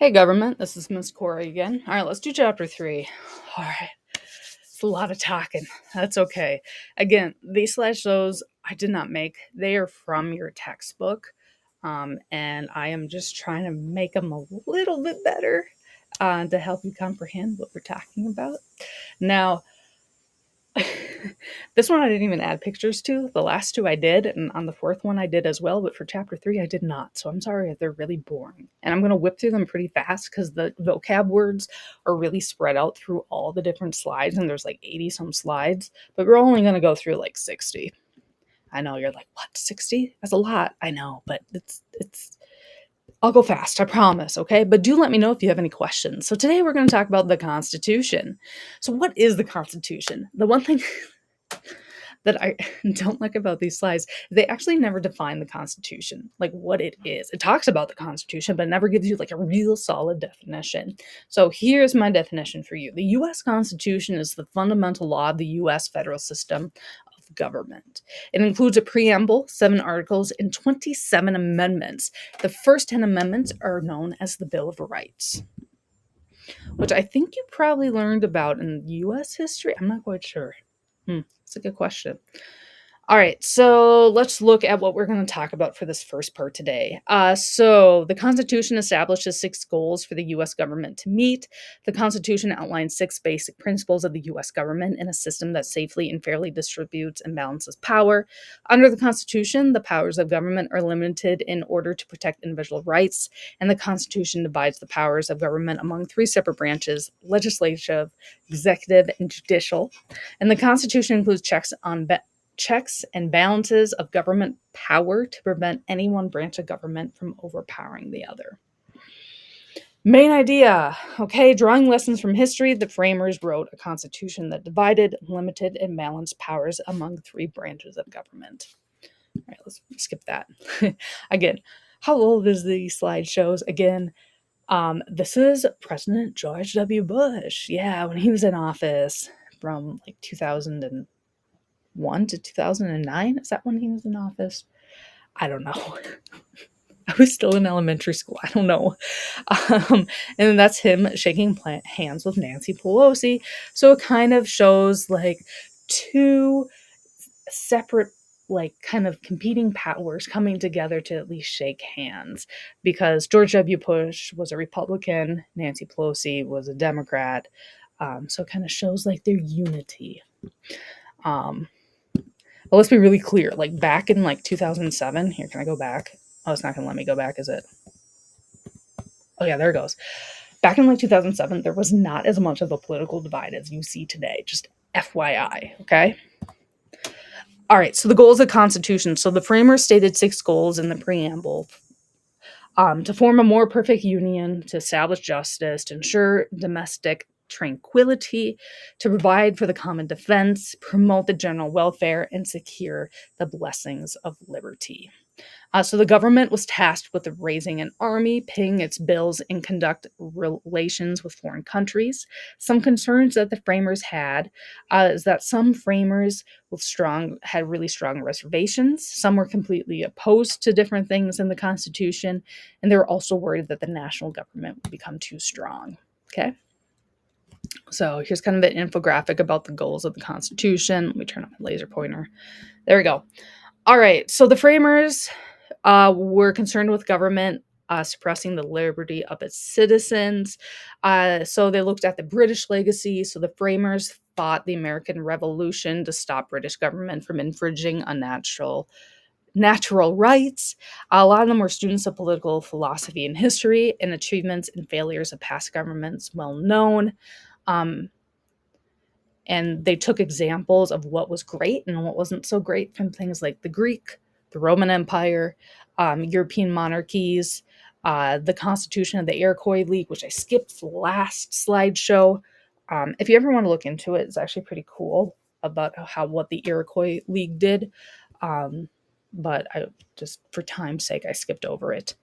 Hey government, this is Miss Corie again. All right, let's do chapter 3. All right, it's a lot of talking. That's okay. Again, these slideshows I did not make. They are from your textbook, and I am just trying to make them a little bit better to help you comprehend what we're talking about. Now, this one I didn't even add pictures to. The last two I did, and on the fourth one I did as well, but for chapter 3 I did not. So I'm sorry if they're really boring. And I'm going to whip through them pretty fast because the vocab words are really spread out through all the different slides, and there's like 80 some slides, but we're only going to go through like 60. I know you're like, what, 60? That's a lot. I know, but it's I'll go fast, I promise, okay? But do let me know if you have any questions. So today we're going to talk about the Constitution. So what is the Constitution? The one thing that I don't like about these slides, they actually never define the Constitution, like what it is. It talks about the Constitution, but it never gives you like a real solid definition. So here's my definition for you. The U.S. Constitution is the fundamental law of the U.S. federal system of government. It includes a preamble, 7 articles, and 27 amendments. The first 10 amendments are known as the Bill of Rights, which I think you probably learned about in U.S. history. I'm not quite sure. That's a good question. All right, so let's look at what we're going to talk about for this first part today. So the Constitution establishes 6 goals for the U.S. government to meet. The Constitution outlines 6 basic principles of the U.S. government in a system that safely and fairly distributes and balances power. Under the Constitution, the powers of government are limited in order to protect individual rights, and the Constitution divides the powers of government among 3 separate branches: legislative, executive, and judicial. And the Constitution includes checks and balances of government power to prevent any one branch of government from overpowering the other. Main idea. Okay, drawing lessons from history, the framers wrote a constitution that divided, limited, and balanced powers among 3 branches of government. All right, let's skip that. Again, how old is the slide shows? Again, this is President George W. Bush. Yeah, when he was in office from like 2001 to 2009. Is that when he was in office? I don't know. I was still in elementary school. I don't know. And that's him shaking hands with Nancy Pelosi. So it kind of shows like 2 separate, like kind of competing powers coming together to at least shake hands, because George W. Bush was a Republican, Nancy Pelosi was a Democrat. So it kind of shows like their unity. But let's be really clear, like back in like 2007, here, can I go back? Oh, it's not going to let me go back, is it? Oh yeah, there it goes. Back in like 2007, there was not as much of a political divide as you see today. Just FYI, okay? All right, so the goals of the Constitution. So the framers stated 6 goals in the preamble. To form a more perfect union, to establish justice, to ensure domestic tranquility, to provide for the common defense, promote the general welfare, and secure the blessings of liberty. So the government was tasked with raising an army, paying its bills, and conduct relations with foreign countries. Some concerns that the framers had is that some framers had really strong reservations. Some were completely opposed to different things in the Constitution, and they were also worried that the national government would become too strong. Okay. So here's kind of an infographic about the goals of the Constitution. Let me turn on my laser pointer. There we go. All right. So the framers were concerned with government suppressing the liberty of its citizens. So they looked at the British legacy. So the framers fought the American Revolution to stop British government from infringing on natural rights. A lot of them were students of political philosophy and history, and achievements and failures of past governments well known. And they took examples of what was great and what wasn't so great from things like the Greek, the Roman Empire, European monarchies, the Constitution of the Iroquois League, which I skipped the last slideshow. If you ever want to look into it, it's actually pretty cool about what the Iroquois League did. But I just, for time's sake, I skipped over it.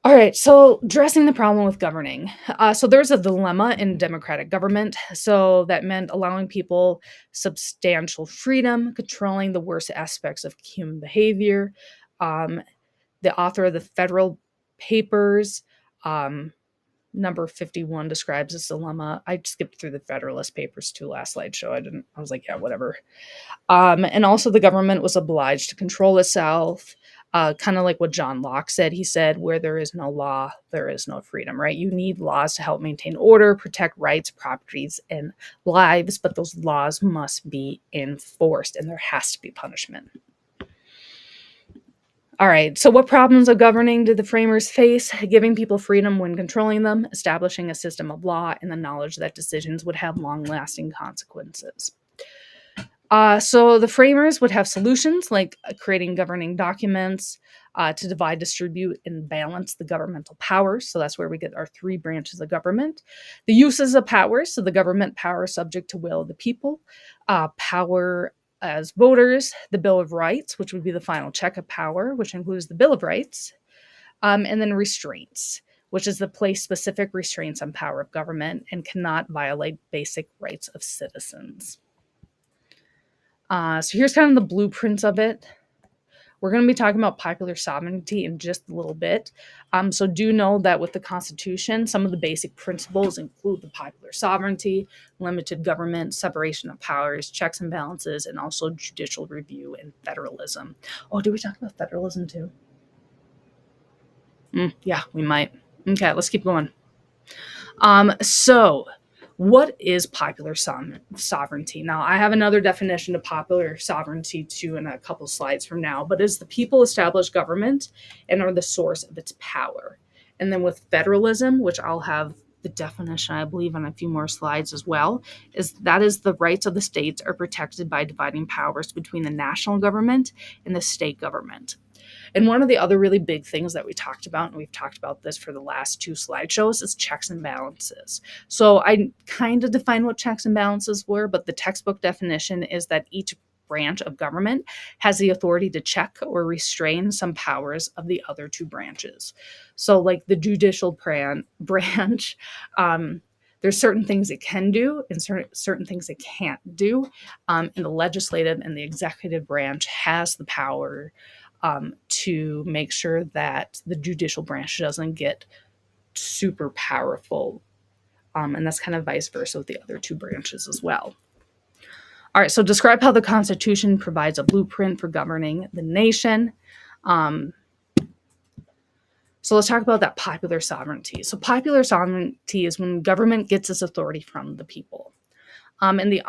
All right, so addressing the problem with governing. So there's a dilemma in democratic government. So that meant allowing people substantial freedom, controlling the worst aspects of human behavior. The author of the Federal Papers Number 51 describes this dilemma. I skipped through the Federalist Papers too last slideshow. I was like, yeah, whatever. And also the government was obliged to control itself, kind of like what John Locke said. He said, where there is no law, there is no freedom, right? You need laws to help maintain order, protect rights, properties, and lives, but those laws must be enforced, and there has to be punishment. All right, so what problems of governing did the framers face? Giving people freedom when controlling them, establishing a system of law, and the knowledge that decisions would have long-lasting consequences. So the framers would have solutions like creating governing documents to divide, distribute, and balance the governmental powers. So that's where we get our three branches of government. The uses of power. So the government power subject to will of the people. Power as voters. The Bill of Rights, which would be the final check of power, which includes the Bill of Rights. And then restraints, which is the place-specific restraints on power of government and cannot violate basic rights of citizens. So here's kind of the blueprints of it. We're going to be talking about popular sovereignty in just a little bit. So do know that with the Constitution, some of the basic principles include the popular sovereignty, limited government, separation of powers, checks and balances, and also judicial review and federalism. Oh, did we talk about federalism too? Yeah, we might. Okay, let's keep going. So what is popular sovereignty? Now, I have another definition of popular sovereignty too in a couple slides from now, but is the people establish government and are the source of its power. And then with federalism, which I'll have the definition, I believe, on a few more slides as well, is the rights of the states are protected by dividing powers between the national government and the state government. And one of the other really big things that we talked about, and we've talked about this for the last two slideshows, is checks and balances. So I kind of defined what checks and balances were, but the textbook definition is that each branch of government has the authority to check or restrain some powers of the other two branches. So like the judicial branch, there's certain things it can do and certain things it can't do. And the legislative and the executive branch has the power to make sure that the judicial branch doesn't get super powerful. And that's kind of vice versa with the other two branches as well. All right, so describe how the Constitution provides a blueprint for governing the nation. So let's talk about that popular sovereignty. So popular sovereignty is when government gets its authority from the people. And the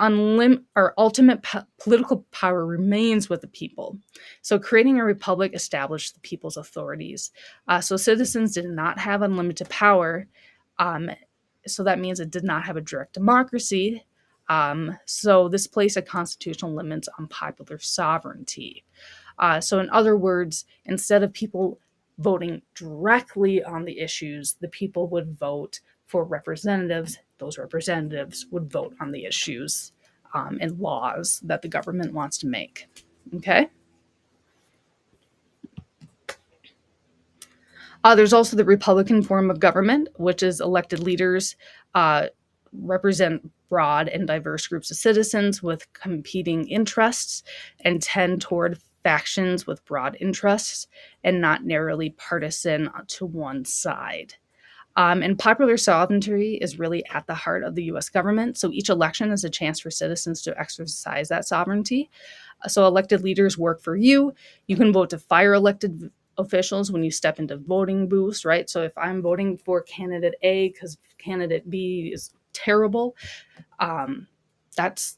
ultimate political power remains with the people. So creating a republic established the people's authorities. So citizens did not have unlimited power. So that means it did not have a direct democracy. So this placed a constitutional limits on popular sovereignty. So in other words, instead of people voting directly on the issues, the people would vote for representatives. Those representatives would vote on the issues and laws that the government wants to make. Okay? There's also the Republican form of government, which is elected leaders represent broad and diverse groups of citizens with competing interests and tend toward factions with broad interests and not narrowly partisan to one side. And popular sovereignty is really at the heart of the US government. So each election is a chance for citizens to exercise that sovereignty. So elected leaders work for you. You can vote to fire elected officials when you step into voting booths, right? So if I'm voting for candidate A because candidate B is terrible, that's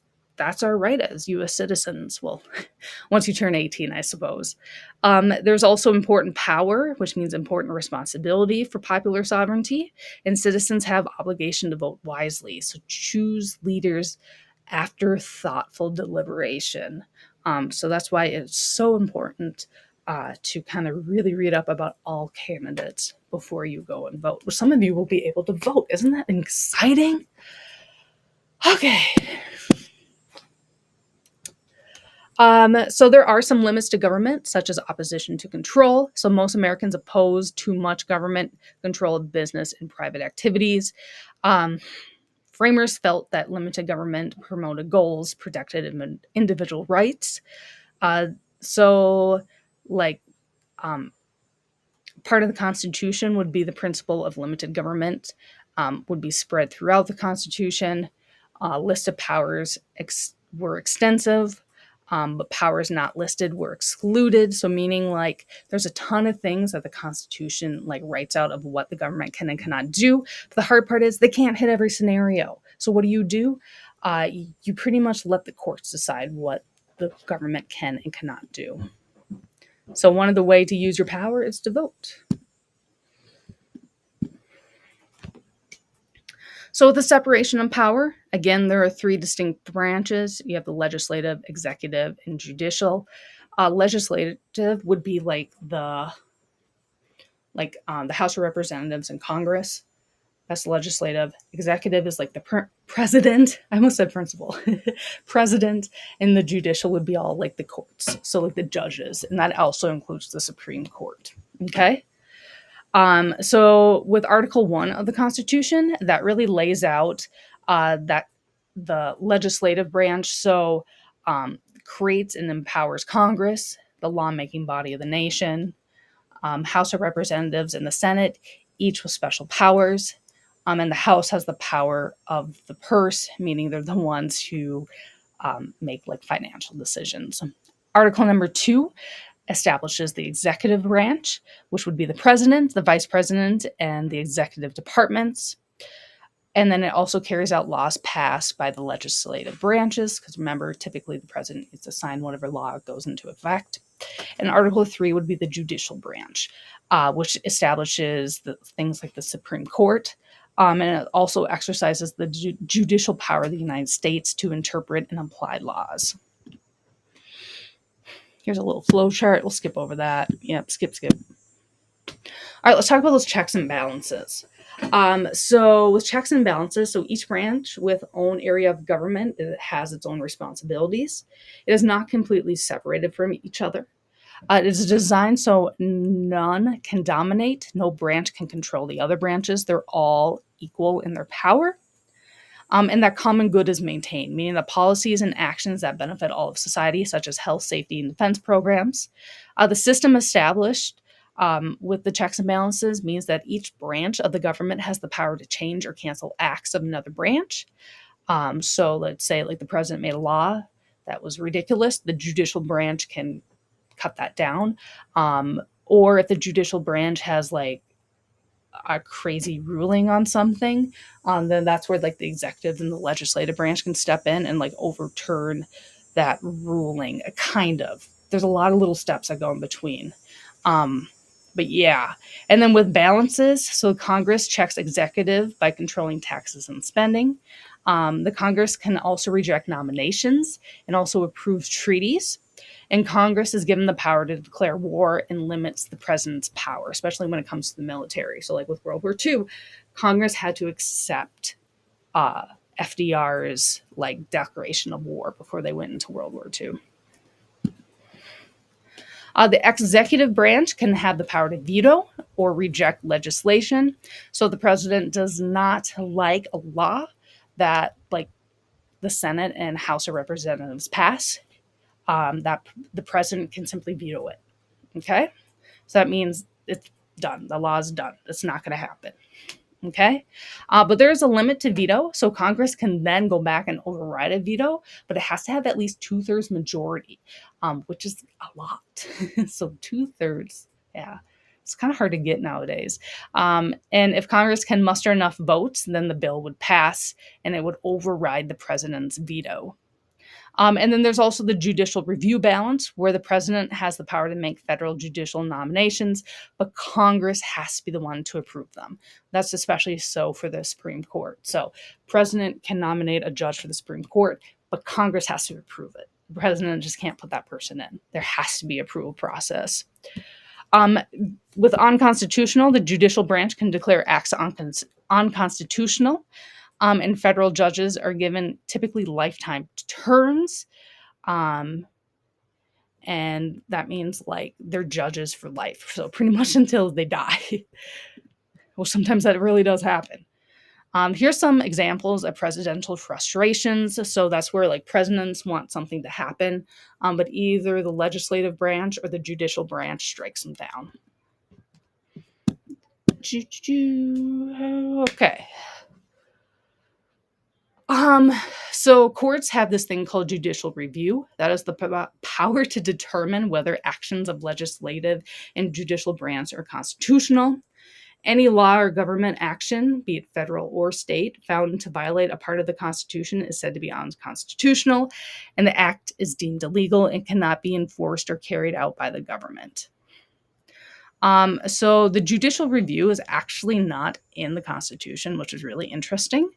our right as U.S. citizens. Well, once you turn 18, I suppose. There's also important power, which means important responsibility for popular sovereignty, and citizens have obligation to vote wisely. So choose leaders after thoughtful deliberation. So that's why it's so important to kind of really read up about all candidates before you go and vote. Well, some of you will be able to vote. Isn't that exciting? Okay. So there are some limits to government, such as opposition to control. So most Americans oppose too much government control of business and private activities. Framers felt that limited government promoted goals, protected individual rights. So, like, Part of the Constitution would be the principle of limited government, would be spread throughout the Constitution. List of powers were extensive, but powers not listed were excluded. So meaning like there's a ton of things that the Constitution like writes out of what the government can and cannot do. But the hard part is they can't hit every scenario. So what do? You pretty much let the courts decide what the government can and cannot do. So one of the way to use your power is to vote. So with the separation of power, again, there are three distinct branches. You have the legislative, executive, and judicial. Legislative would be like the House of Representatives and Congress. That's legislative. Executive is like the president. I almost said principal. President. And the judicial would be all like the courts. So like the judges. And that also includes the Supreme Court. Okay? So with Article 1 of the Constitution, that really lays out that the legislative branch creates and empowers Congress, the lawmaking body of the nation, House of Representatives and the Senate, each with special powers. And the House has the power of the purse, meaning they're the ones who make like financial decisions. Article number 2 establishes the executive branch, which would be the president, the vice president, and the executive departments. And then it also carries out laws passed by the legislative branches, because remember, typically the president needs to sign whatever law goes into effect. And Article 3 would be the judicial branch, which establishes things like the Supreme Court. And it also exercises the judicial power of the United States to interpret and apply laws. Here's a little flow chart. We'll skip over that. Yep, skip. All right, let's talk about those checks and balances. So with checks and balances, so each branch with own area of government, it has its own responsibilities. It is not completely separated from each other. It is designed so none can dominate. No branch can control the other branches. They're all equal in their power. And that common good is maintained, meaning the policies and actions that benefit all of society, such as health, safety, and defense programs. The system established with the checks and balances means that each branch of the government has the power to change or cancel acts of another branch. So let's say like the president made a law that was ridiculous, the judicial branch can cut that down. Or if the judicial branch has like a crazy ruling on something, then that's where like the executive and the legislative branch can step in and like overturn that ruling. Kind of. There's a lot of little steps that go in between. But yeah. And then with balances, so Congress checks executive by controlling taxes and spending. The Congress can also reject nominations and also approve treaties. And Congress is given the power to declare war and limits the president's power, especially when it comes to the military. So like with World War II, Congress had to accept FDR's like declaration of war before they went into World War II. The executive branch can have the power to veto or reject legislation. So the president does not like a law that like the Senate and House of Representatives pass. That the president can simply veto it. Okay? So that means it's done. The law is done. It's not going to happen. Okay? But there is a limit to veto. So Congress can then go back and override a veto, but it has to have at least 2/3 majority, which is a lot. So 2/3, yeah. It's kind of hard to get nowadays. And if Congress can muster enough votes, then the bill would pass and it would override the president's veto. And then there's also the judicial review balance, where the president has the power to make federal judicial nominations, but Congress has to be the one to approve them. That's especially so for the Supreme Court. So president can nominate a judge for the Supreme Court, but Congress has to approve it. The president just can't put that person in. There has to be an approval process. With unconstitutional, the judicial branch can declare acts unconstitutional. And federal judges are given typically lifetime terms. And that means like they're judges for life. So pretty much until they die. Well, sometimes that really does happen. Here's some examples of presidential frustrations. So that's where like presidents want something to happen, but either the legislative branch or the judicial branch strikes them down. Okay. Um, so courts have this thing called judicial review. That is the power to determine whether actions of legislative and judicial branch are constitutional. Any law or government action, be it federal or state, found to violate a part of the Constitution is said to be unconstitutional, and the act is deemed illegal and cannot be enforced or carried out by the government. So the judicial review is actually not in the Constitution, which is really interesting.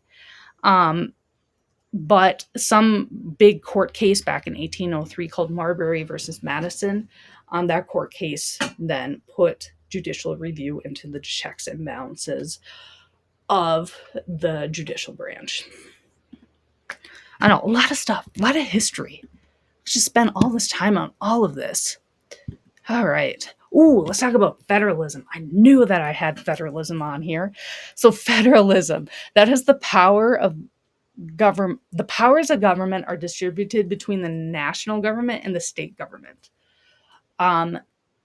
Um, but some big court case back in 1803 called Marbury versus Madison, that court case then put judicial review into the checks and balances of the judicial branch. I know, a lot of stuff, a lot of history. Let's just spend all this time on all of this. All right. Ooh, let's talk about federalism. I knew that I had federalism on here. So federalism, that is the power of government. The powers of government are distributed between the national government and the state government.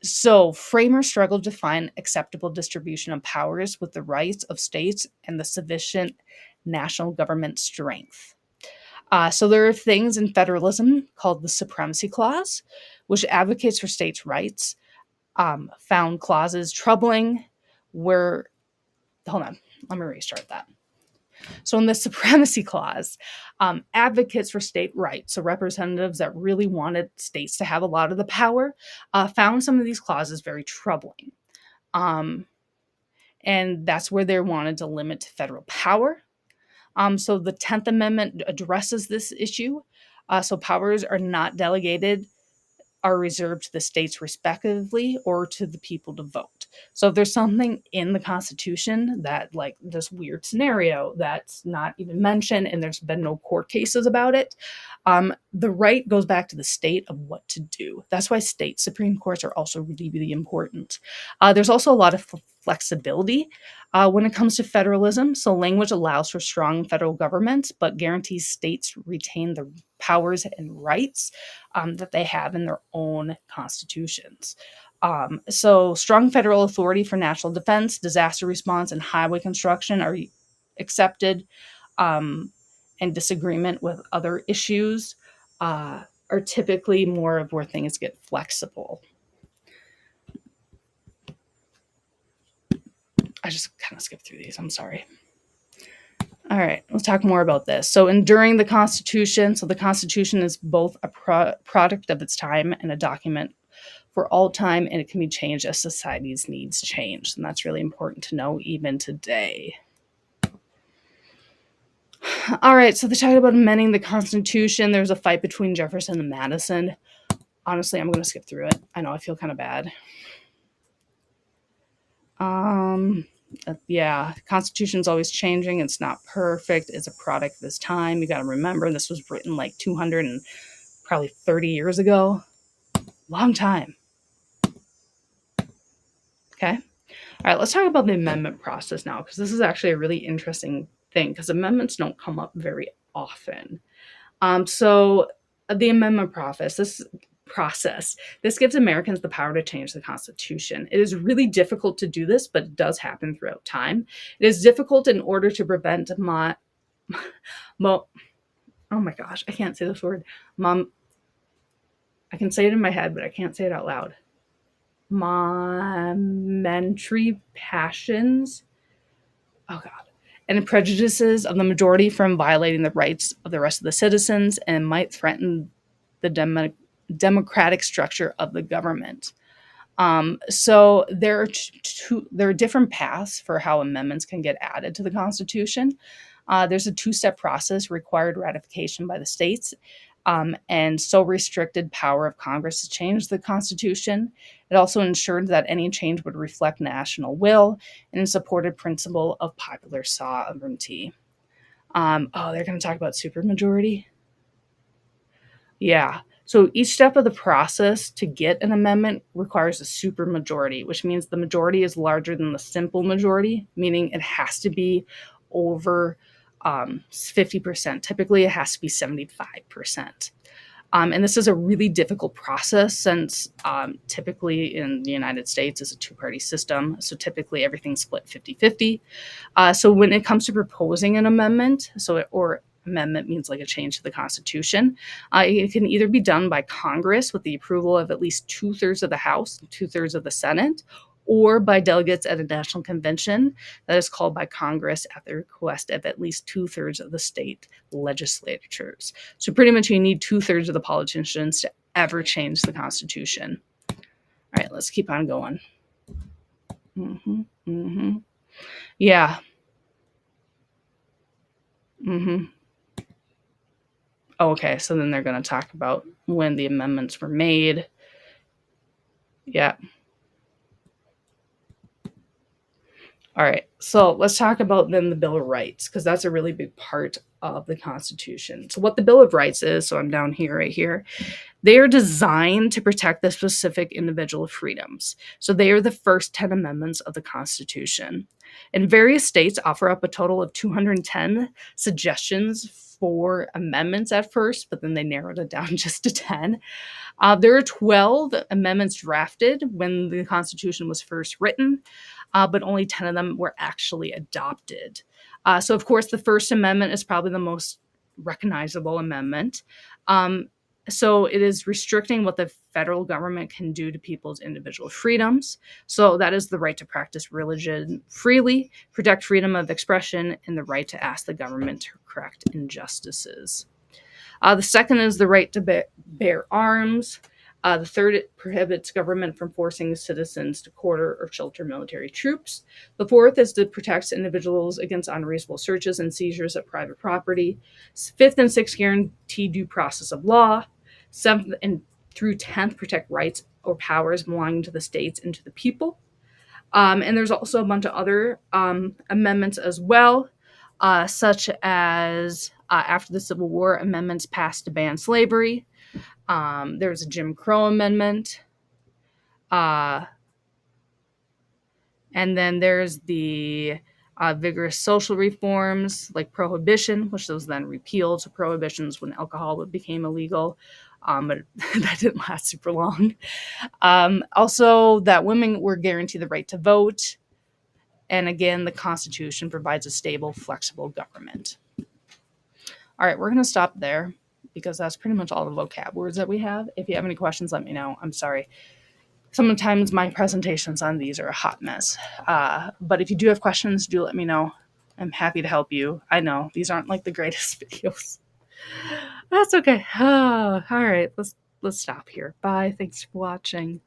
So framers struggled to find acceptable distribution of powers with the rights of states and the sufficient national government strength. So there are things in federalism called the Supremacy Clause, which advocates for states' rights. Found clauses troubling where, hold on, let me restart that. So in the Supremacy Clause, advocates for state rights, so representatives that really wanted states to have a lot of the power, found some of these clauses very troubling. And that's where they wanted to limit federal power. So the 10th Amendment addresses this issue. So powers are not delegated, are reserved to the states respectively or to the people to vote. So if there's something in the Constitution that, like this weird scenario that's not even mentioned and there's been no court cases about it, the right goes back to the state of what to do. That's why state Supreme Courts are also really, really important. There's also a lot of flexibility when it comes to federalism. So language allows for strong federal government, but guarantees states retain the powers and rights that they have in their own constitutions. So strong federal authority for national defense, disaster response, and highway construction are accepted, and disagreement with other issues are typically more of where things get flexible. I just kind of skipped through these. I'm sorry. All right, let's talk more about this. So, enduring the Constitution. So, the Constitution is both a product of its time and a document for all time, and it can be changed as society's needs change. And that's really important to know even today. All right, so they talked about amending the Constitution. There was a fight between Jefferson and Madison. Honestly, I'm going to skip through it. I know I feel kind of bad. Yeah, the Constitution's always changing. It's not perfect. It's a product of its time. You got to remember, this was written like 200 and probably 30 years ago. Long time. Okay. All right, let's talk about the amendment process now, because this is actually a really interesting thing, because amendments don't come up very often. So the amendment process, this gives Americans the power to change the Constitution. It is really difficult to do this, but it does happen throughout time. It is difficult in order to prevent oh my gosh, I can't say this word. I can say it in my head, but I can't say it out loud. Momentary passions. Oh God. And prejudices of the majority from violating the rights of the rest of the citizens, and might threaten the democratic structure of the government. So there are different paths for how amendments can get added to the Constitution. There's a two-step process: required ratification by the states, and so restricted power of Congress to change the Constitution. It also ensured that any change would reflect national will and supported principle of popular sovereignty. They're going to talk about supermajority. Yeah. So each step of the process to get an amendment requires a supermajority, which means the majority is larger than the simple majority, meaning it has to be over 50%. Typically, it has to be 75%. And this is a really difficult process since typically in the United States it's a two-party system. So typically everything's split 50-50. So when it comes to proposing an amendment, or amendment means like a change to the Constitution, it can either be done by Congress with the approval of at least 2/3 of the House, 2/3 of the Senate, or by delegates at a national convention that is called by Congress at the request of at least 2/3 of the state legislatures. So pretty much you need 2/3 of the politicians to ever change the Constitution. All right, let's keep on going. Mm-hmm, mm-hmm. Yeah. Mm-hmm. Okay, so then they're going to talk about when the amendments were made. Yeah. All right, so let's talk about then the Bill of Rights, because that's a really big part of the Constitution. So, what the Bill of Rights is, so I'm down here, right here, they are designed to protect the specific individual freedoms. So, they are the first 10 amendments of the Constitution. And various states offer up a total of 210 suggestions for amendments at first, but then they narrowed it down just to 10. There are 12 amendments drafted when the Constitution was first written, but only 10 of them were actually adopted. So, of course, the First Amendment is probably the most recognizable amendment. So, it is restricting what the federal government can do to people's individual freedoms. So, that is the right to practice religion freely, protect freedom of expression, and the right to ask the government to correct injustices. The second is the right to bear arms. The third, it prohibits government from forcing citizens to quarter or shelter military troops. The fourth is to protect individuals against unreasonable searches and seizures of private property. Fifth and sixth guarantee due process of law. Seventh and through 10th protect rights or powers belonging to the states and to the people. And there's also a bunch of other amendments as well, such as after the Civil War, amendments passed to ban slavery. There's a Jim Crow amendment. Uh, and then there's the vigorous social reforms like prohibition, which was then repealed. So prohibitions when alcohol became illegal. But that didn't last super long. Also, that women were guaranteed the right to vote. And again, the Constitution provides a stable, flexible government. All right, we're going to stop there because that's pretty much all the vocab words that we have. If you have any questions, let me know. I'm sorry. Sometimes my presentations on these are a hot mess. But if you do have questions, do let me know. I'm happy to help you. I know these aren't like the greatest videos. That's okay. All right, let's stop here. Bye. Thanks for watching.